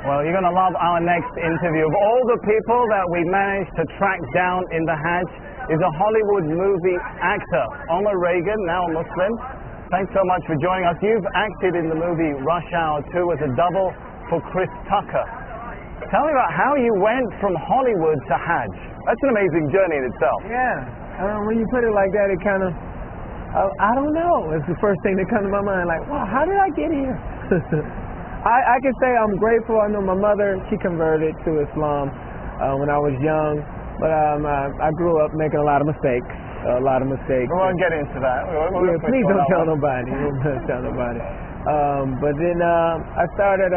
Well, you're going to love our next interview. Of all the people that we managed to track down in the Hajj is a Hollywood movie actor, Omar Reagan, now a Muslim. Thanks so much for joining us. You've acted in the movie Rush Hour 2 as a double for Chris Tucker. Tell me about how you went from Hollywood to Hajj. That's an amazing journey in itself. Yeah, when you put it like that, it kind of, I don't know. It's the first thing that comes to my mind, like, wow, how did I get here? I can say I'm grateful. I know my mother, she converted to Islam when I was young, but I grew up making a lot of mistakes. We won't get into that. Please don't tell nobody. Don't tell nobody. But then I started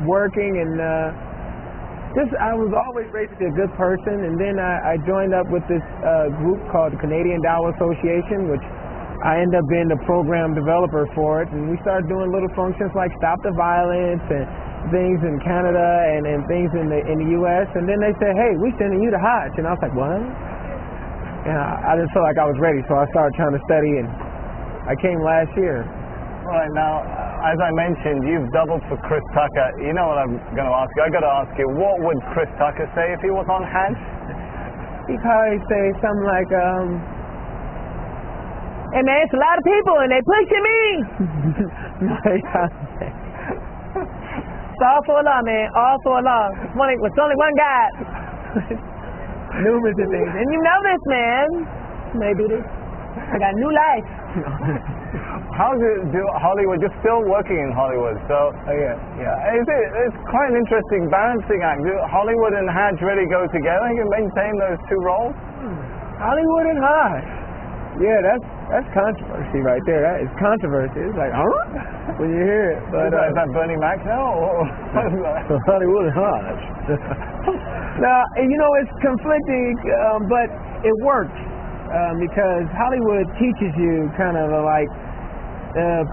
working, and I was always raised to be a good person. And then I joined up with this group called the Canadian Dawah Association, which I ended up being the program developer for it. And we started doing little functions like Stop the Violence and things in Canada and things in the U.S. And then they said, hey, we're sending you to Hajj. And I was like, what? And I didn't feel like I was ready, so I started trying to study, and I came last year. All right, now, as I mentioned, you've doubled for Chris Tucker. You know what I'm going to ask you? I got to ask you, what would Chris Tucker say if he was on Hajj? He'd probably say something like, hey man, it's a lot of people and they pushing me. It's all for Allah, man. All for Allah. It's only one God. Numerous of things. And you know this, man. Maybe this. I got new life. How do Hollywood? You're still working in Hollywood, so yeah. It's quite an interesting balancing act. Do Hollywood and Hajj really go together? You can maintain those two roles. Hollywood and Hajj. Yeah, that's controversy right there. That is controversy. It's like, when you hear it. But is that Bernie Mac now? Hollywood and Hajj. Now, it's conflicting, but it works. Because Hollywood teaches you kind of like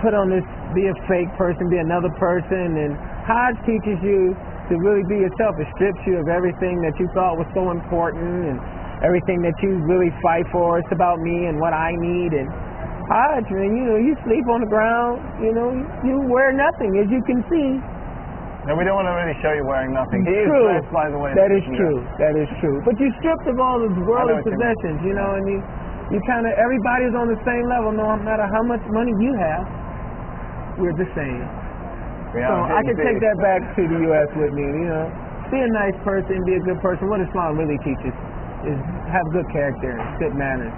put on this, be a fake person, be another person, and Hajj teaches you to really be yourself. It strips you of everything that you thought was so important and everything that you really fight for. It's about me and what I need. And Hajj, man, you sleep on the ground, you wear nothing, as you can see. No, we don't want to really show you wearing nothing. He is dressed, by the way. That is true. That is true. But you're stripped of all those worldly possessions, and you kind of, everybody's on the same level, no matter how much money you have. We're the same. So I can take that back to the U.S. with me, Be a nice person, be a good person. What Islam really teaches is have good character, good manners.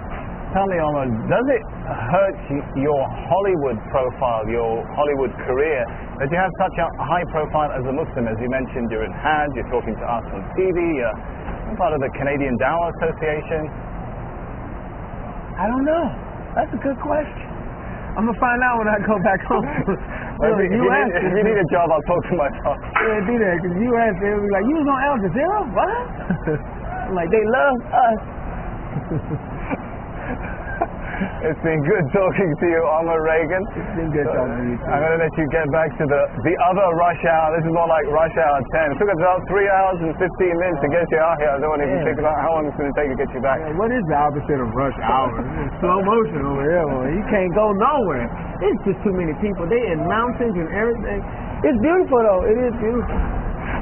Tell me, Omar, does it hurt your Hollywood profile, your Hollywood career, that you have such a high profile as a Muslim? As you mentioned, you're in Hajj, you're talking to us on TV, you're part of the Canadian Dawah Association. I don't know. That's a good question. I'm going to find out when I go back home. If you need a job, I'll talk to my boss. Yeah, do that, because you asked, they'll be like, you was on Al Jazeera? What? I'm like, they love us. It's been good talking to you, Omar Reagan. It's been good talking to you, too. I'm going to let you get back to the other rush hour. This is more like rush hour 10. It took us about 3 hours and 15 minutes to get you out here. I don't want to even think about how long it's going to take to get you back. Yeah, what is the opposite of rush hour? It's slow motion over here. Well, you can't go nowhere. It's just too many people. They in mountains and everything. It's beautiful, though. It is beautiful.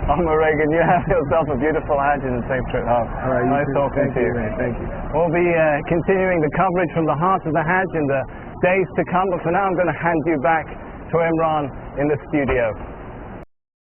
Omar Reagan, you have yourself a beautiful Hajj and a safe trip home. All right, nice talking to you. Man. Thank you. We'll be continuing the coverage from the heart of the Hajj in the days to come, but for now I'm going to hand you back to Imran in the studio.